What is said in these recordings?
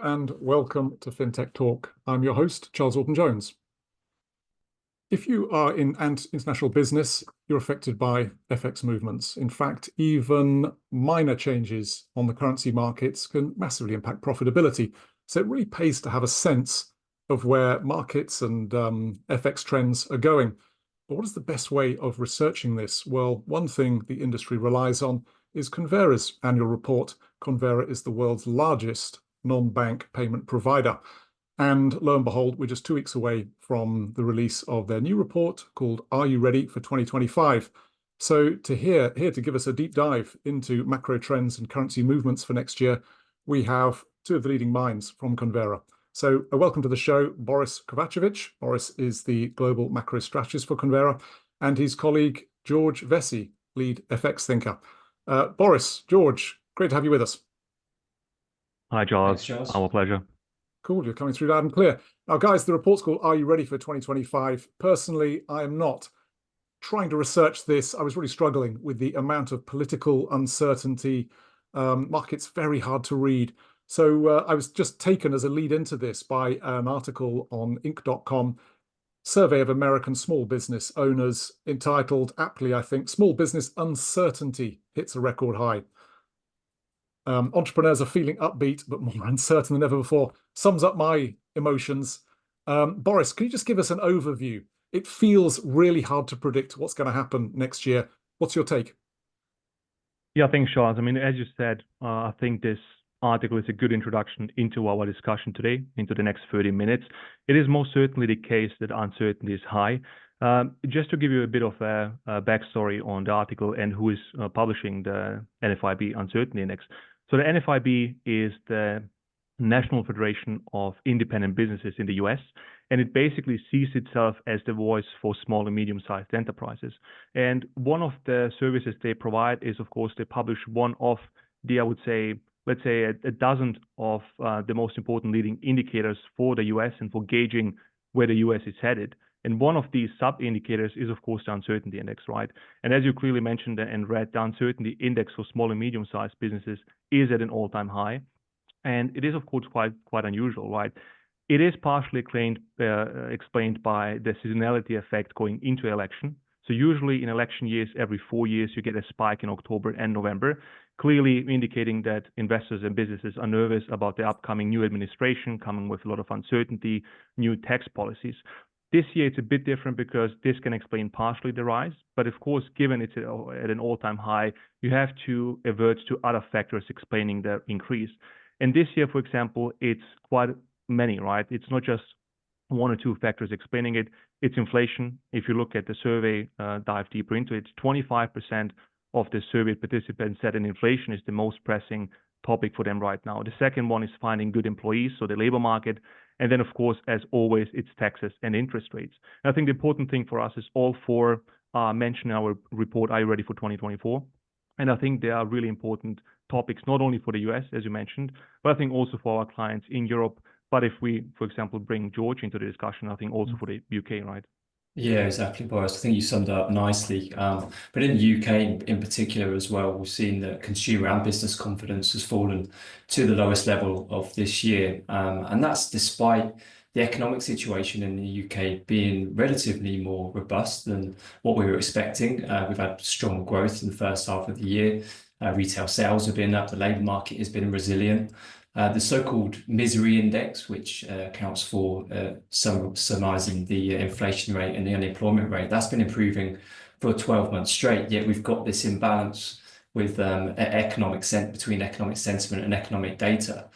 and welcome to FinTech Talk. I'm your host, Charles Orton-Jones. If you are in international business, you're affected by FX movements. In fact, even minor changes on the currency markets can massively impact profitability. So it really pays to have a sense of where markets and FX trends are going. But what is the best way of researching this? Well, one thing the industry relies on is Convera's annual report. Convera is the world's largest non-bank payment provider. And lo and behold, we're just 2 weeks away from the release of their new report called Are You Ready for 2025? So here to give us a deep dive into macro trends and currency movements for next year, we have two of the leading minds from Convera. So welcome to the show, Boris Kovacevic. Boris is the global macro strategist for Convera, and his colleague, George Vesey, lead FX thinker. Boris, George, great to have you with us. Hi, Charles. Thanks, Charles. Our pleasure. Cool, you're coming through loud and clear. Now, guys, the report's called Are You Ready for 2025? Personally, I am not. Trying to research this, I was really struggling with the amount of political uncertainty. Market's very hard to read. So I was just taken as a lead into this by an article on Inc.com, survey of American small business owners, entitled, aptly, I think, Small Business Uncertainty Hits a Record High. Entrepreneurs are feeling upbeat, but more uncertain than ever before. Sums up my emotions. Boris, can you just give us an overview? It feels really hard to predict what's going to happen next year. What's your take? Yeah, thanks, Charles. I mean, as you said, I think this article is a good introduction into our discussion today, into the next 30 minutes. It is most certainly the case that uncertainty is high. Just to give you a bit of a backstory on the article and who is publishing the NFIB Uncertainty Index. So the NFIB is the National Federation of Independent Businesses in the US, and it basically sees itself as the voice for small and medium-sized enterprises. And one of the services they provide is, of course, they publish one of the, I would say, let's say a dozen of the most important leading indicators for the US and for gauging where the US is headed. And one of these sub-indicators is, of course, the uncertainty index, right? And as you clearly mentioned and read, the uncertainty index for small and medium-sized businesses is at an all-time high. And it is, of course, quite unusual, right? It is partially explained by the seasonality effect going into election. So usually in election years, every 4 years, you get a spike in October and November, clearly indicating that investors and businesses are nervous about the upcoming new administration coming with a lot of uncertainty, new tax policies. This year, it's a bit different because this can explain partially the rise. But of course, given it's at an all-time high, you have to avert to other factors explaining the increase. And this year, for example, it's quite many, right? It's not just one or two factors explaining it. It's inflation. If you look at the survey, dive deeper into it, 25% of the survey participants said that inflation is the most pressing topic for them right now. The second one is finding good employees, so the labor market. And then, of course, as always, it's taxes and interest rates. And I think the important thing for us is all four mentioned in our report, Are You Ready for 2024? And I think they are really important topics, not only for the US, as you mentioned, but I think also for our clients in Europe. But if we, for example, bring George into the discussion, I think also for the UK, right? Yeah, exactly, Boris. I think you summed it up nicely. But in the UK in particular as well, we've seen that consumer and business confidence has fallen to the lowest level of this year. And that's despite the economic situation in the UK being relatively more robust than what we were expecting. We've had strong growth in the first half of the year. Retail sales have been up. The labour market has been resilient. The so-called misery index, which accounts for surmising the inflation rate and the unemployment rate, that's been improving for 12 months straight. Yet we've got this imbalance with between economic sentiment and economic data.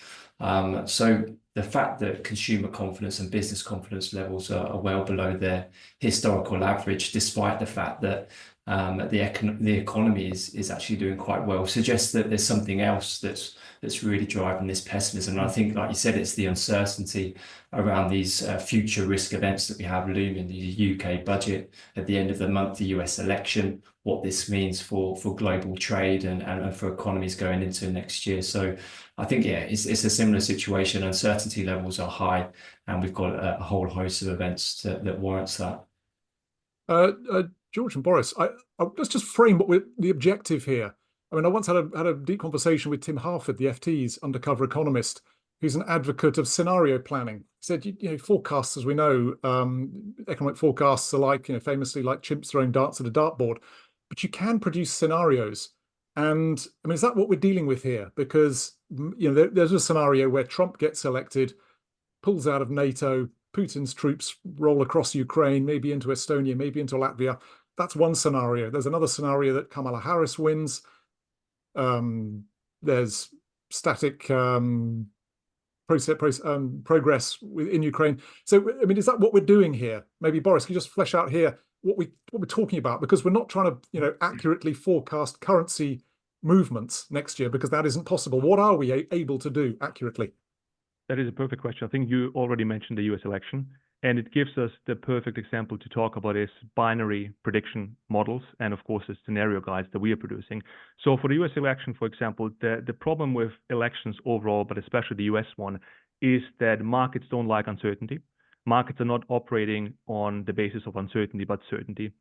So the fact that consumer confidence and business confidence levels are well below their historical average, despite the fact that the economy is actually doing quite well, suggests that there's something else that's really driving this pessimism. And I think, like you said, it's the uncertainty around these future risk events that we have looming, the UK budget at the end of the month, the US election, what this means for global trade and for economies going into next year. So I think, yeah, it's a similar situation. Uncertainty levels are high, and we've got a whole host of events that warrants that. George and Boris, let's just frame what the objective here. I mean, I once had a deep conversation with Tim Harford, the FT's undercover economist, who's an advocate of scenario planning. He said, forecasts, as we know, economic forecasts are like, famously like chimps throwing darts at a dartboard, but you can produce scenarios. And I mean, is that what we're dealing with here? Because, there's a scenario where Trump gets elected, pulls out of NATO, Putin's troops roll across Ukraine, maybe into Estonia, maybe into Latvia. That's one scenario. There's another scenario that Kamala Harris wins. There's static progress in Ukraine. So, I mean, is that what we're doing here? Maybe Boris, can you just flesh out here what we're talking about? Because we're not trying to, accurately forecast currency movements next year, because that isn't possible. What are we able to do accurately? That is a perfect question. I think you already mentioned the US election, and it gives us the perfect example to talk about is binary prediction models and, of course, the scenario guides that we are producing. So for the US election, for example, the problem with elections overall, but especially the US one, is that markets don't like uncertainty. Markets are not operating on the basis of uncertainty, but certainty.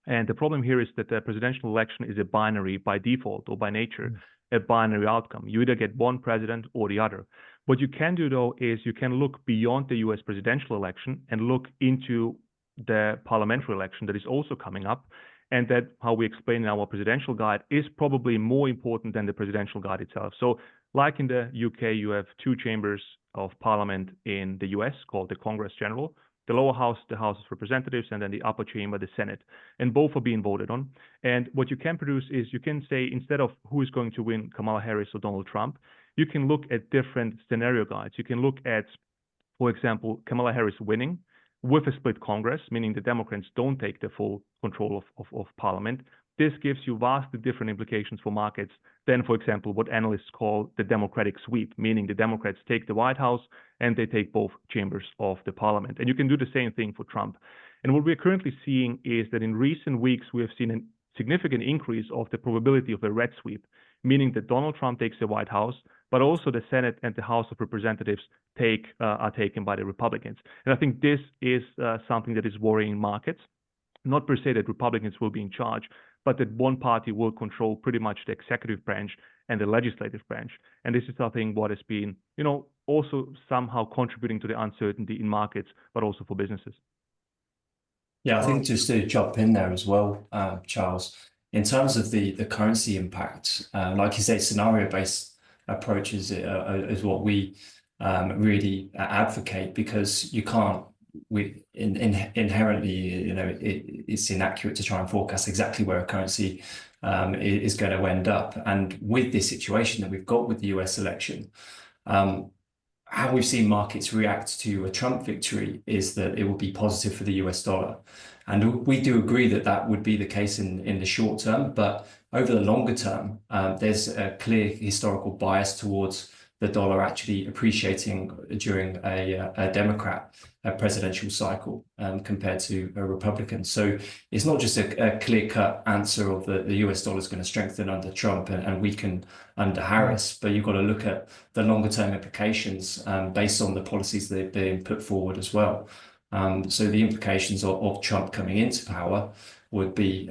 And the problem here is that the presidential election is a binary by default or by nature, a binary outcome. You either get one president or the other. What you can do, though, is you can look beyond the US presidential election and look into the parliamentary election that is also coming up. And that, how we explain in our presidential guide, is probably more important than the presidential guide itself. So like in the UK, you have two chambers of parliament in the US called the Congress General. The lower house, the House of Representatives, and then the upper chamber, the Senate. And both are being voted on. And what you can produce is you can say, instead of who is going to win, Kamala Harris or Donald Trump, you can look at different scenario guides. You can look at, for example, Kamala Harris winning with a split Congress, meaning the Democrats don't take the full control of Parliament. This gives you vastly different implications for markets than, for example, what analysts call the Democratic sweep, meaning the Democrats take the White House and they take both chambers of the Parliament. And you can do the same thing for Trump. And what we're currently seeing is that in recent weeks, we have seen a significant increase of the probability of a red sweep, meaning that Donald Trump takes the White House, but also the Senate and the House of Representatives are taken by the Republicans. And I think this is something that is worrying markets. Not per se that Republicans will be in charge, but that one party will control pretty much the executive branch and the legislative branch. And this is, I think, what has been, also somehow contributing to the uncertainty in markets, but also for businesses. Yeah, I think just to jump in there as well, Charles, in terms of the currency impact, like you say, scenario-based approaches is what we really advocate, because you can't, inherently, it's inaccurate to try and forecast exactly where a currency is going to end up. And with this situation that we've got with the US election, how we've seen markets react to a Trump victory is that it will be positive for the US dollar. And we do agree that that would be the case in the short term, but over the longer term, there's a clear historical bias towards the dollar actually appreciating during a Democrat presidential cycle compared to a Republican. So it's not just a clear-cut answer of the US dollar is going to strengthen under Trump and weaken under Harris, but you've got to look at the longer-term implications based on the policies that are being put forward as well. So the implications of Trump coming into power would be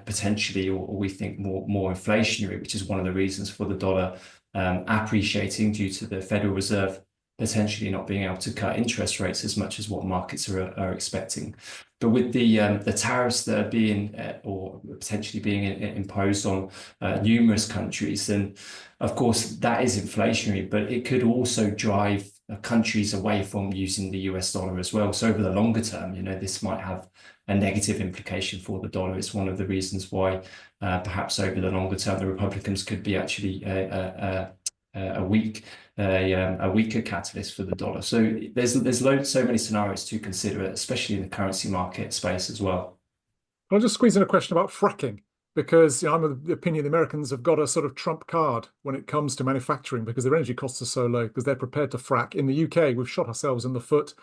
potentially, or we think, more inflationary, which is one of the reasons for the dollar appreciating due to the Federal Reserve potentially not being able to cut interest rates as much as what markets are expecting. But with the tariffs that are being or potentially being imposed on numerous countries, then of course that is inflationary, but it could also drive countries away from using the US dollar as well. So over the longer term, this might have a negative implication for the dollar. It's one of the reasons why perhaps over the longer term, the Republicans could be actually a weaker catalyst for the dollar. So there's so many scenarios to consider, especially in the currency market space as well. I'll just squeeze in a question about fracking, because I'm of the opinion the Americans have got a sort of trump card when it comes to manufacturing, because their energy costs are so low, because they're prepared to frack. In the UK, we've shot ourselves in the foot.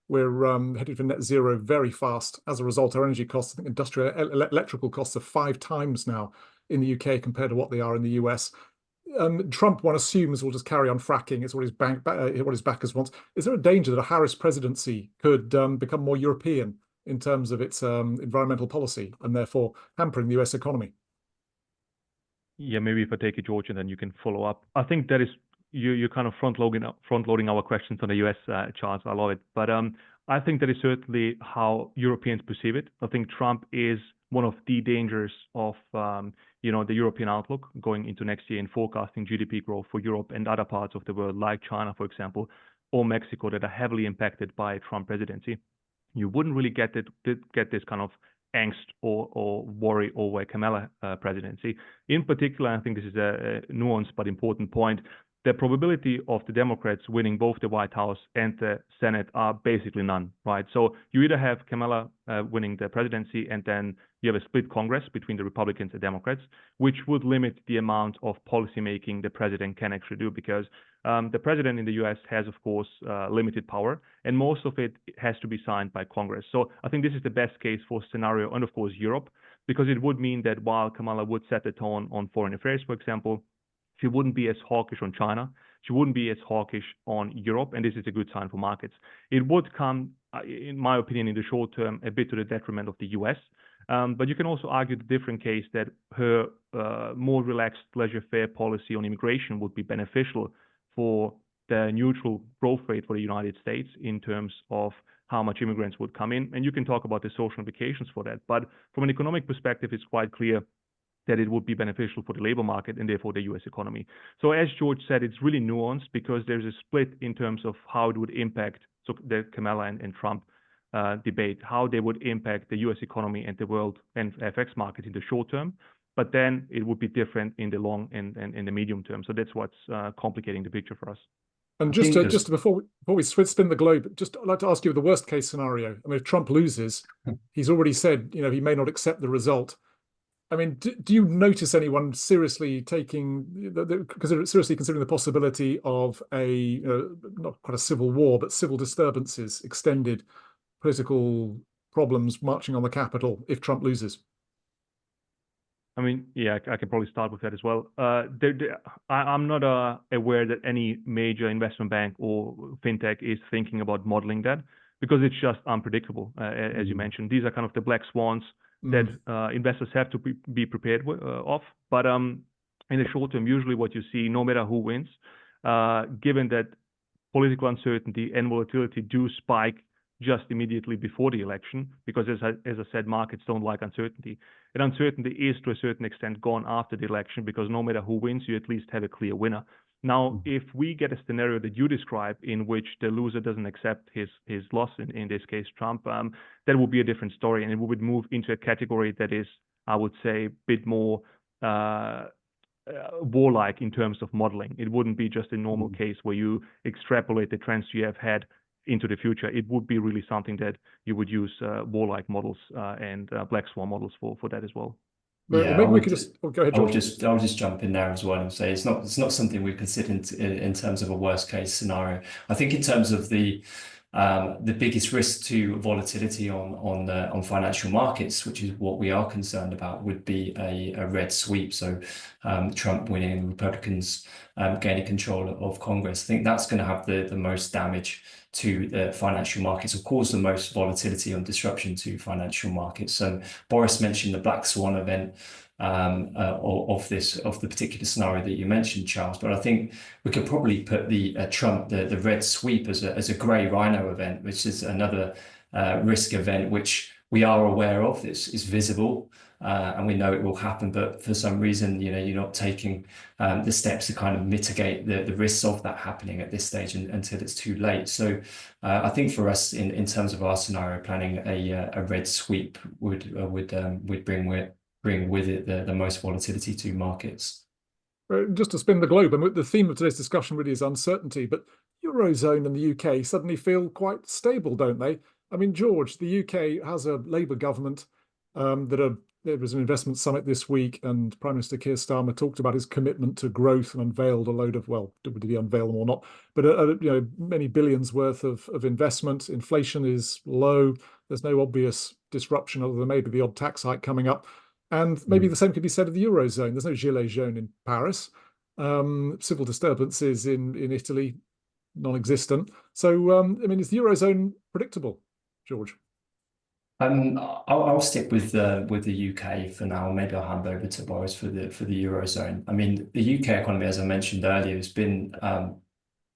We're headed for net zero very fast. As a result, our energy costs, I think industrial electrical costs are 5 times now in the UK compared to what they are in the US. Trump, one assumes, will just carry on fracking. It's what his backers want. Is there a danger that a Harris presidency could become more European in terms of its environmental policy and therefore hampering the US economy? Yeah, maybe if I take it, George, and then you can follow up. I think that is you're kind of front loading our questions on the US, Charles. I love it. But I think that is certainly how Europeans perceive it. I think Trump is one of the dangers of the European outlook going into next year in forecasting GDP growth for Europe and other parts of the world, like China, for example, or Mexico, that are heavily impacted by Trump presidency. You wouldn't really get this kind of angst or worry over a Kamala presidency. In particular, I think this is a nuanced but important point. The probability of the Democrats winning both the White House and the Senate are basically none, right? So you either have Kamala winning the presidency, and then you have a split Congress between the Republicans and Democrats, which would limit the amount of policymaking the president can actually do, because the president in the US has, of course, limited power, and most of it has to be signed by Congress. So I think this is the best case for scenario, and of course Europe, because it would mean that while Kamala would set the tone on foreign affairs, for example, she wouldn't be as hawkish on China. She wouldn't be as hawkish on Europe, and this is a good sign for markets. It would come, in my opinion, in the short term, a bit to the detriment of the US. But you can also argue the different case that her more relaxed laissez-faire policy on immigration would be beneficial for the neutral growth rate for the United States in terms of how much immigrants would come in. And you can talk about the social implications for that. But from an economic perspective, it's quite clear that it would be beneficial for the labor market and therefore the US economy. So as George said, it's really nuanced because there's a split in terms of how it would impact the Kamala and Trump debate, how they would impact the US economy and the world and FX market in the short term. But then it would be different in the long and the medium term. So that's what's complicating the picture for us. And just before we spin the globe, I'd like to ask you the worst case scenario. I mean, if Trump loses, he's already said, he may not accept the result. I mean, do you notice anyone seriously considering the possibility of not quite a civil war, but civil disturbances, extended political problems marching on the Capitol if Trump loses? I mean, yeah, I can probably start with that as well. I'm not aware that any major investment bank or fintech is thinking about modeling that, because it's just unpredictable, as you mentioned. These are kind of the black swans that investors have to be prepared of. But in the short term, usually what you see, no matter who wins, given that political uncertainty and volatility do spike just immediately before the election, because as I said, markets don't like uncertainty. And uncertainty is to a certain extent gone after the election, because no matter who wins, you at least have a clear winner. Now, if we get a scenario that you describe in which the loser doesn't accept his loss, in this case, Trump, that would be a different story. And it would move into a category that is, I would say, a bit more warlike in terms of modeling. It wouldn't be just a normal case where you extrapolate the trends you have had into the future. It would be really something that you would use warlike models and black swan models for that as well. Yeah, maybe we could go ahead, George. I'll just jump in there as well and say it's not something we consider in terms of a worst case scenario. I think in terms of the biggest risk to volatility on financial markets, which is what we are concerned about, would be a red sweep. So Trump winning and Republicans gaining control of Congress. I think that's going to have the most damage to the financial markets, or cause the most volatility and disruption to financial markets. So Boris mentioned the black swan event of the particular scenario that you mentioned, Charles. But I think we could probably put the Trump, the red sweep, as a grey rhino event, which is another risk event which we are aware of. It's visible. And we know it will happen, but for some reason, you're not taking the steps to kind of mitigate the risks of that happening at this stage until it's too late. So I think for us, in terms of our scenario planning, a red sweep would bring with it the most volatility to markets. Just to spin the globe, and the theme of today's discussion really is uncertainty, but Eurozone and the UK suddenly feel quite stable, don't they? I mean, George, the UK has a Labour government there was an investment summit this week, and Prime Minister Keir Starmer talked about his commitment to growth and unveiled a load of, well, did he unveil them or not, but many billions worth of investment. Inflation is low. There's no obvious disruption other than maybe the odd tax hike coming up. And maybe the same could be said of the Eurozone. There's no gilets jaunes in Paris. Civil disturbances in Italy, non-existent. So, I mean, is the Eurozone predictable, George? I'll stick with the UK for now. Maybe I'll hand over to Boris for the Eurozone. I mean, the UK economy, as I mentioned earlier,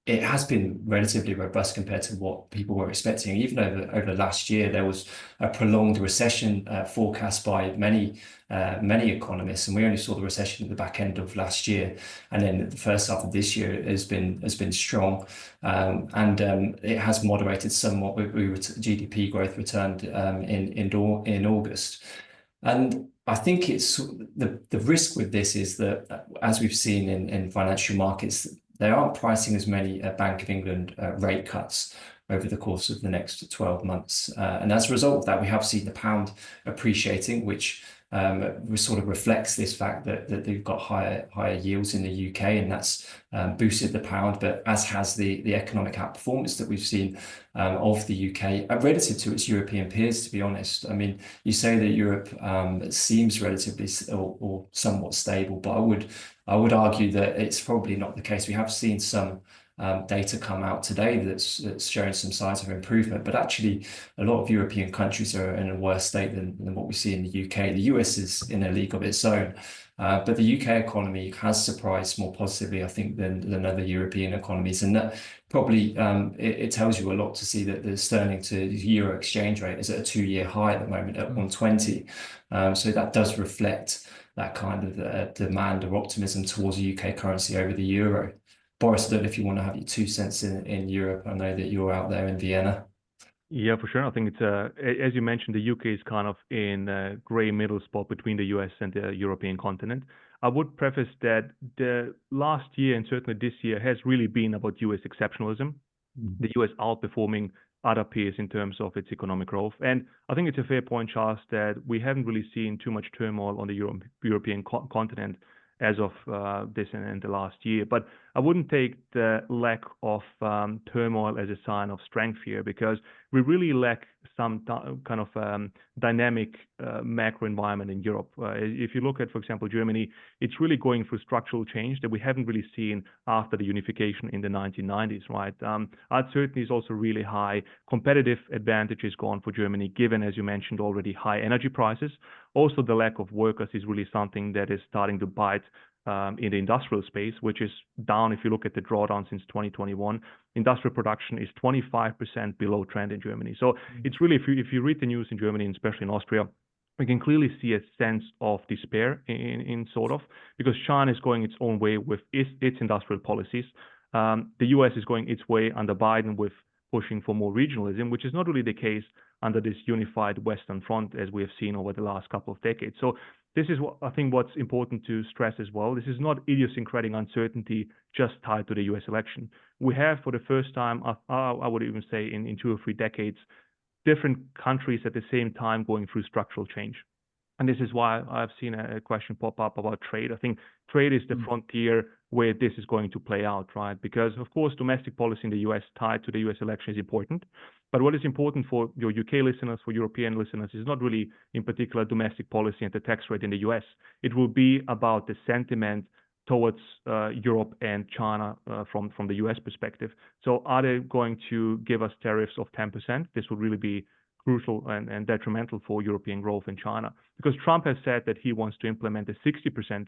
it has been relatively robust compared to what people were expecting. Even over last year, there was a prolonged recession forecast by many economists, and we only saw the recession at the back end of last year, and then the first half of this year has been strong, and it has moderated somewhat. GDP growth returned in August. And I think it's the risk with this is that, as we've seen in financial markets, they aren't pricing as many Bank of England rate cuts over the course of the next 12 months. And as a result of that, we have seen the pound appreciating, which sort of reflects this fact that they've got higher yields in the UK, and that's boosted the pound, but as has the economic outperformance that we've seen of the UK relative to its European peers, to be honest. I mean, you say that Europe seems relatively or somewhat stable, but I would argue that it's probably not the case. We have seen some data come out today that's showing some signs of improvement, but actually a lot of European countries are in a worse state than what we see in the UK. The US is in a league of its own, but the UK economy has surprised more positively, I think, than other European economies, and that probably it tells you a lot to see that the sterling to euro exchange rate is at a 2-year high at the moment at 120. So that does reflect that kind of demand or optimism towards the UK currency over the euro. Boris, I don't know if you want to have your 2 cents in Europe. I know that you're out there in Vienna. Yeah, for sure. I think it's as you mentioned, the UK is kind of in a gray middle spot between the US and the European continent. I would preface that the last year and certainly this year has really been about US exceptionalism, the US outperforming other peers in terms of its economic growth. And I think it's a fair point, Charles, that we haven't really seen too much turmoil on the European continent as of this and the last year. But I wouldn't take the lack of turmoil as a sign of strength here, because we really lack some kind of dynamic macro environment in Europe. If you look at, for example, Germany, it's really going through structural change that we haven't really seen after the unification in the 1990s, right? Uncertainty is also really high. Competitive advantage is gone for Germany, given, as you mentioned already, high energy prices. Also, the lack of workers is really something that is starting to bite in the industrial space, which is down. If you look at the drawdown since 2021, industrial production is 25% below trend in Germany. So it's really, if you read the news in Germany, and especially in Austria, we can clearly see a sense of despair in sort of, because China is going its own way with its industrial policies. The US is going its way under Biden with pushing for more regionalism, which is not really the case under this unified Western Front, as we have seen over the last couple of decades. So this is what I think what's important to stress as well. This is not idiosyncratic uncertainty just tied to the US election. We have, for the first time, I would even say in 2 or 3 decades, different countries at the same time going through structural change. And this is why I've seen a question pop up about trade. I think trade is the frontier where this is going to play out, right? Because, of course, domestic policy in the US tied to the US election is important. But what is important for your UK listeners, for European listeners, is not really in particular domestic policy and the tax rate in the US. It will be about the sentiment towards Europe and China from the US perspective. So are they going to give us tariffs of 10%? This would really be crucial and detrimental for European growth in China, because Trump has said that he wants to implement a 60%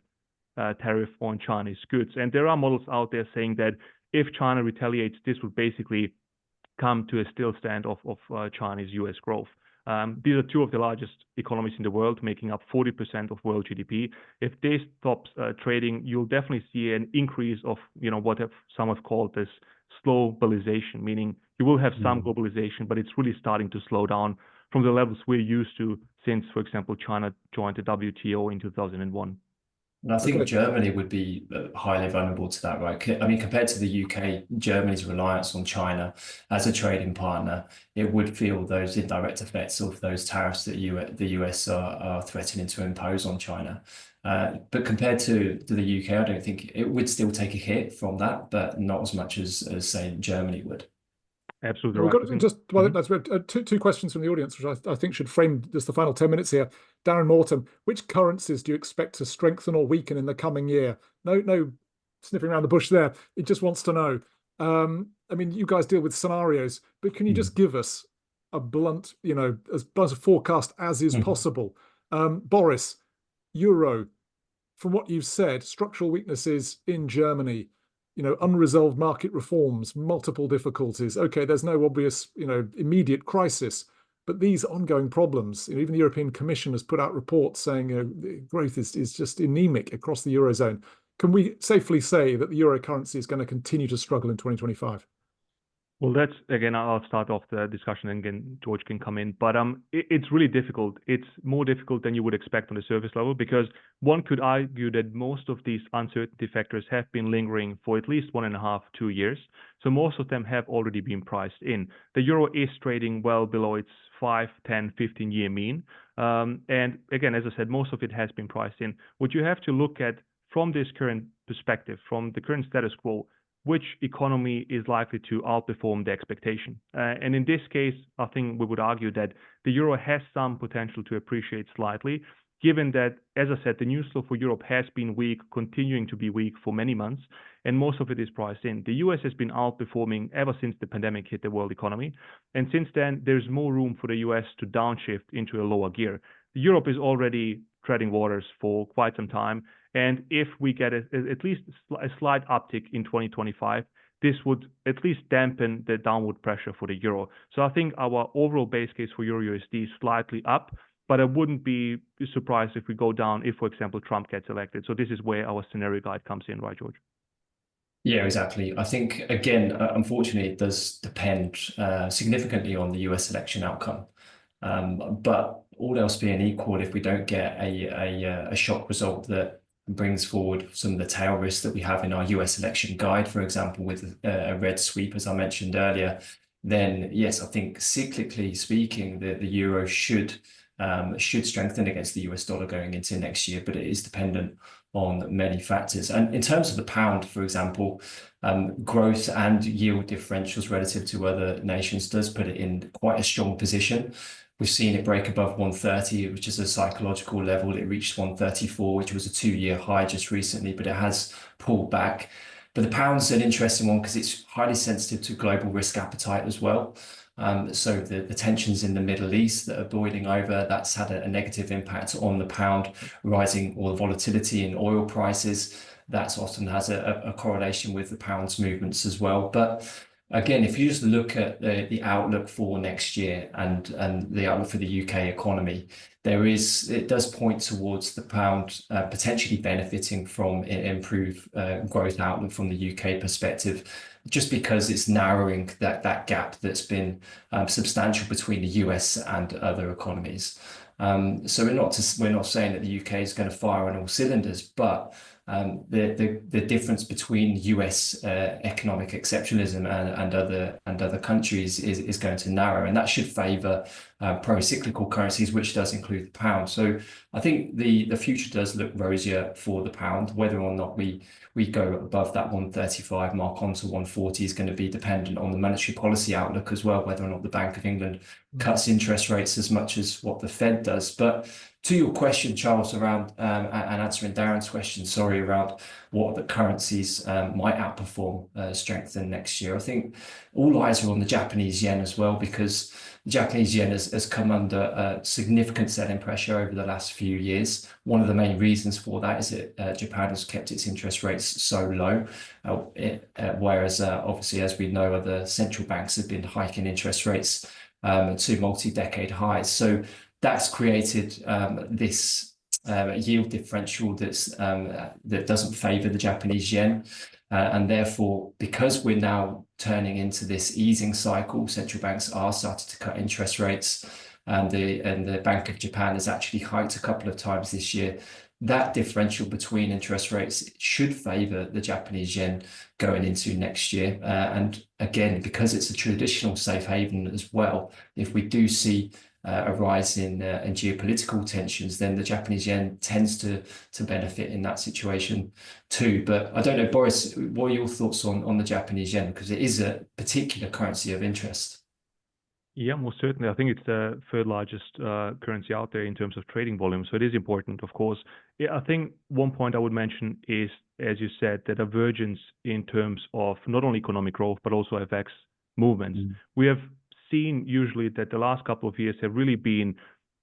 tariff on Chinese goods. And there are models out there saying that if China retaliates, this would basically come to a still stand of Chinese US growth. These are 2 of the largest economies in the world, making up 40% of world GDP. If they stop trading, you'll definitely see an increase of, what some have called this slow globalization, meaning you will have some globalization, but it's really starting to slow down from the levels we're used to since, for example, China joined the WTO in 2001. And I think Germany would be highly vulnerable to that, right? I mean, compared to the UK, Germany's reliance on China as a trading partner, it would feel those indirect effects of those tariffs that the US are threatening to impose on China. But compared to the UK, I don't think it would still take a hit from that, but not as much as say, Germany would. Absolutely We've right. got just two questions from the audience, which I think should frame just the final 10 minutes here. Darren Morton, which currencies do you expect to strengthen or weaken in the coming year? No sniffing around the bush there. It just wants to know. I mean, you guys deal with scenarios, but can you just give us a blunt, as blunt a forecast as is possible. Boris, euro, from what you've said, structural weaknesses in Germany, unresolved market reforms, multiple difficulties. Okay, there's no obvious, immediate crisis, but these ongoing problems, even the European Commission has put out reports saying growth is just anemic across the Eurozone. Can we safely say that the euro currency is going to continue to struggle in 2025? Well, that's again, I'll start off the discussion and again, George can come in. But it's really difficult. It's more difficult than you would expect on the surface level, because one could argue that most of these uncertainty factors have been lingering for at least 1.5, 2 years. So most of them have already been priced in. The euro is trading well below its 5, 10, 15-year mean. And again, as I said, most of it has been priced in. What you have to look at from this current perspective, from the current status quo, which economy is likely to outperform the expectation. And in this case, I think we would argue that the euro has some potential to appreciate slightly, given that, as I said, the news flow for Europe has been weak, continuing to be weak for many months, and most of it is priced in. The US has been outperforming ever since the pandemic hit the world economy. And since then, there's more room for the US to downshift into a lower gear. Europe is already treading waters for quite some time. And if we get at least a slight uptick in 2025, this would at least dampen the downward pressure for the euro. So I think our overall base case for euro USD is slightly up, but I wouldn't be surprised if we go down if, for example, Trump gets elected. So this is where our scenario guide comes in, right, George? Yeah, exactly. I think, again, unfortunately, it does depend significantly on the US election outcome. But all else being equal, if we don't get a shock result that brings forward some of the tail risks that we have in our US election guide, for example, with a red sweep, as I mentioned earlier, then yes, I think cyclically speaking, the euro should strengthen against the US dollar going into next year, but it is dependent on many factors. And in terms of the pound, for example, growth and yield differentials relative to other nations does put it in quite a strong position. We've seen it break above 130, which is a psychological level. It reached 134, which was a 2-year high just recently, but it has pulled back. But the pound's an interesting one because it's highly sensitive to global risk appetite as well. So the tensions in the Middle East that are boiling over, that's had a negative impact on the pound, rising or volatility in oil prices. That often has a correlation with the pound's movements as well. But again, if you just look at the outlook for next year and the outlook for the UK economy, it does point towards the pound potentially benefiting from improved growth outlook from the UK perspective, just because it's narrowing that gap that's been substantial between the US and other economies. So we're not saying that the UK is going to fire on all cylinders, but the difference between US economic exceptionalism and other countries is going to narrow, and that should favour pro-cyclical currencies, which does include the pound. So I think the future does look rosier for the pound. Whether or not we go above that 135 mark onto 140 is going to be dependent on the monetary policy outlook as well, whether or not the Bank of England cuts interest rates as much as what the Fed does. But to your question, Charles, around and answering Darren's question, sorry, around what the currencies might outperform, strengthen next year. I think all eyes are on the Japanese yen as well, because the Japanese yen has come under significant selling pressure over the last few years. One of the main reasons for that is that Japan has kept its interest rates so low, whereas obviously, as we know, other central banks have been hiking interest rates to multi-decade highs. So that's created this yield differential that doesn't favor the Japanese yen. And therefore, because we're now turning into this easing cycle, central banks are starting to cut interest rates, and the Bank of Japan has actually hiked a couple of times this year. That differential between interest rates should favor the Japanese yen going into next year. And again, because it's a traditional safe haven as well, if we do see a rise in geopolitical tensions, then the Japanese yen tends to benefit in that situation too. But I don't know, Boris, what are your thoughts on the Japanese yen? Because it is a particular currency of interest. Yeah, most certainly. I think it's the third largest currency out there in terms of trading volume. So it is important, of course. Yeah, I think one point I would mention is, as you said, the divergence in terms of not only economic growth, but also FX movements. We have seen usually that the last couple of years have really been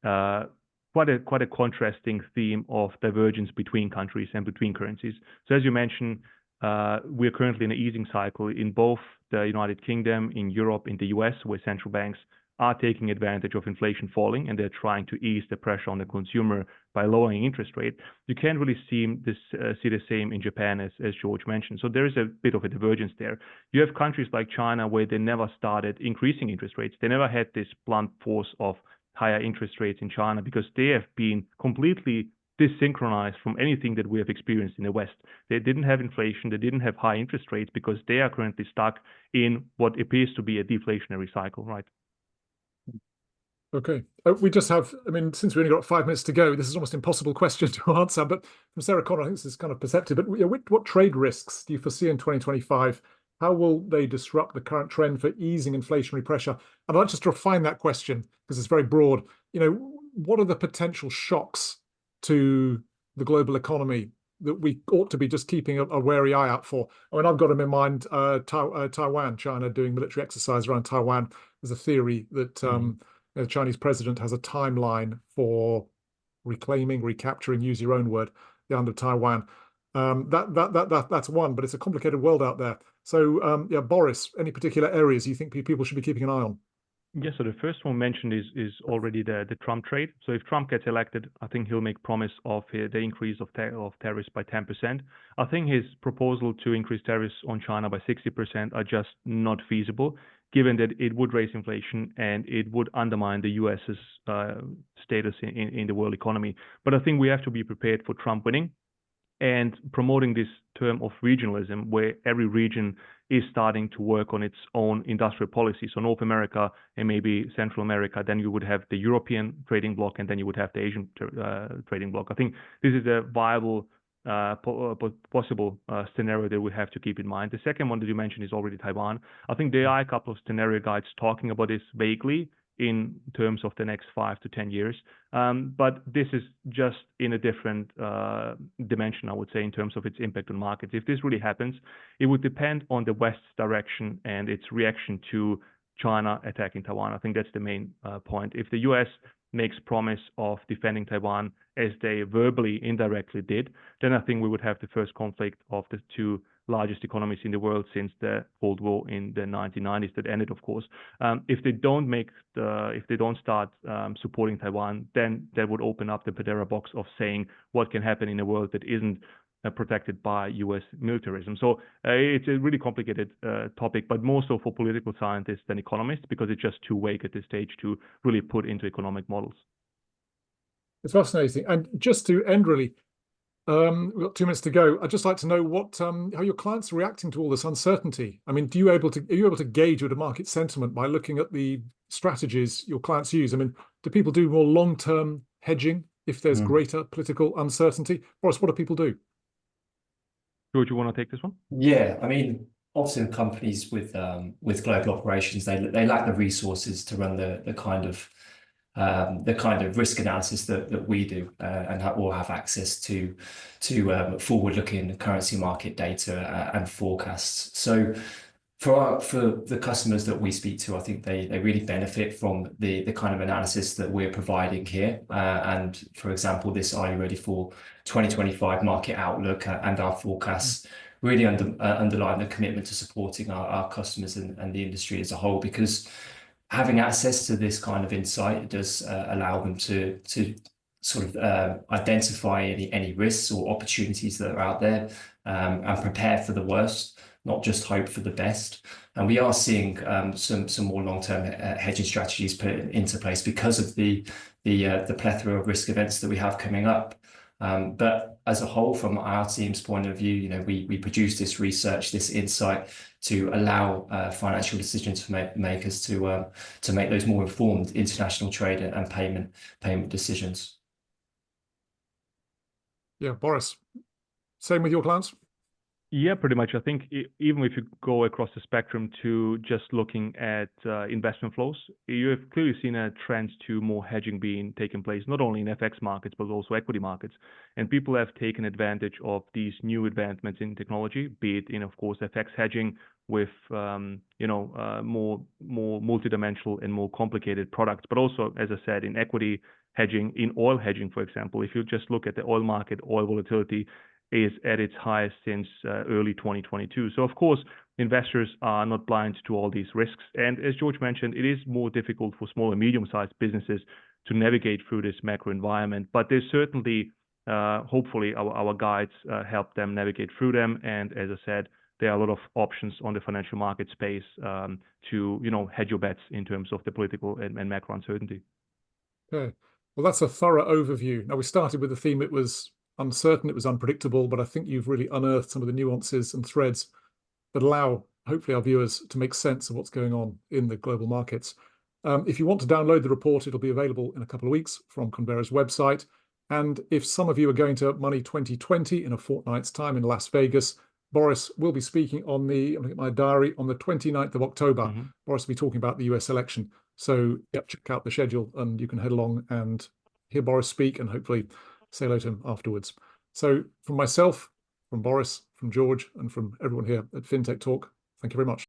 quite a contrasting theme of divergence between countries and between currencies. So as you mentioned, we're currently in an easing cycle in both the United Kingdom, in Europe, in the US, where central banks are taking advantage of inflation falling, and they're trying to ease the pressure on the consumer by lowering interest rate. You can't really see the same in Japan, as George mentioned. So there is a bit of a divergence there. You have countries like China where they never started increasing interest rates. They never had this blunt force of higher interest rates in China because they have been completely desynchronized from anything that we have experienced in the West. They didn't have inflation, they didn't have high interest rates because they are currently stuck in what appears to be a deflationary cycle, right? Okay. We just have, I mean, since we only got 5 minutes to go, this is almost impossible question to answer, but from Sarah Connor, I think this is kind of perceptive, but what trade risks do you foresee in 2025? How will they disrupt the current trend for easing inflationary pressure? And I'd like just to refine that question because it's very broad. What are the potential shocks to the global economy that we ought to be just keeping a wary eye out for? I mean, I've got them in mind, Taiwan, China doing military exercise around Taiwan. There's a theory that the Chinese president has a timeline for reclaiming, recapturing, use your own word, the island of Taiwan. That's one, but it's a complicated world out there. So, yeah, Boris, any particular areas you think people should be keeping an eye on? Yes, so the first one mentioned is already the Trump trade. So if Trump gets elected, I think he'll make promise of the increase of tariffs by 10%. I think his proposal to increase tariffs on China by 60% are just not feasible, given that it would raise inflation and it would undermine the US's status in the world economy. But I think we have to be prepared for Trump winning and promoting this term of regionalism, where every region is starting to work on its own industrial policy. So North America and maybe Central America, then you would have the European trading bloc, and then you would have the Asian trading bloc. I think this is a viable possible scenario that we have to keep in mind. The second one that you mentioned is already Taiwan. I think there are a couple of scenario guides talking about this vaguely in terms of the next 5 to 10 years. But this is just in a different dimension, I would say, in terms of its impact on markets. If this really happens, it would depend on the West's direction and its reaction to China attacking Taiwan. I think that's the main point. If the US makes promise of defending Taiwan as they verbally, indirectly did, then I think we would have the first conflict of the two largest economies in the world since the Cold War in the 1990s that ended, of course. If they don't start supporting Taiwan, then that would open up the Pandora box of saying what can happen in a world that isn't protected by US militarism. So it's a really complicated topic, but more so for political scientists than economists, because it's just too vague at this stage to really put into economic models. It's fascinating. And just to end, really, we've got 2 minutes to go. I'd just like to know how your clients are reacting to all this uncertainty. I mean, are you able to gauge with the market sentiment by looking at the strategies your clients use? I mean, do people do more long-term hedging if there's greater political uncertainty? Boris, what do people do? George, you want to take this one? Yeah, I mean, often companies with global operations, they lack the resources to run the kind of risk analysis that we do, and will have access to forward-looking currency market data and forecasts. So for the customers that we speak to, I think they really benefit from the kind of analysis that we're providing here. And for example, this Are You Ready for 2025 market outlook and our forecasts really underline the commitment to supporting our customers and the industry as a whole, because having access to this kind of insight does allow them to sort of identify any risks or opportunities that are out there, and prepare for the worst, not just hope for the best. And we are seeing some more long-term hedging strategies put into place because of the plethora of risk events that we have coming up. But as a whole, from our team's point of view, we produce this research, this insight to allow financial decisions makers to make those more informed international trade and payment decisions. Yeah, Boris, same with your clients? Yeah, pretty much. I think even if you go across the spectrum to just looking at investment flows, you have clearly seen a trend to more hedging being taken place, not only in FX markets, but also equity markets. And people have taken advantage of these new advancements in technology, be it in, of course, FX hedging with more multidimensional and more complicated products. But also, as I said, in equity hedging, in oil hedging, for example, if you just look at the oil market, oil volatility is at its highest since early 2022. So of course, investors are not blind to all these risks. And as George mentioned, it is more difficult for small and medium-sized businesses to navigate through this macro environment. But there's certainly, hopefully, our guides help them navigate through them. And as I said, there are a lot of options on the financial market space to hedge your bets in terms of the political and macro uncertainty. Okay, well, that's a thorough overview. Now, we started with the theme, it was uncertain, it was unpredictable, but I think you've really unearthed some of the nuances and threads that allow, hopefully, our viewers to make sense of what's going on in the global markets. If you want to download the report, it'll be available in a couple of weeks from Convera's website. And if some of you are going to Money 2020 in a fortnight's time in Las Vegas, Boris will be speaking on I'm looking at my diary, on the 29th of October. Boris will be talking about the US election. So check out the schedule and you can head along and hear Boris speak and hopefully say hello to him afterwards. So from myself, from Boris, from George, and from everyone here at FinTech Talk, thank you very much.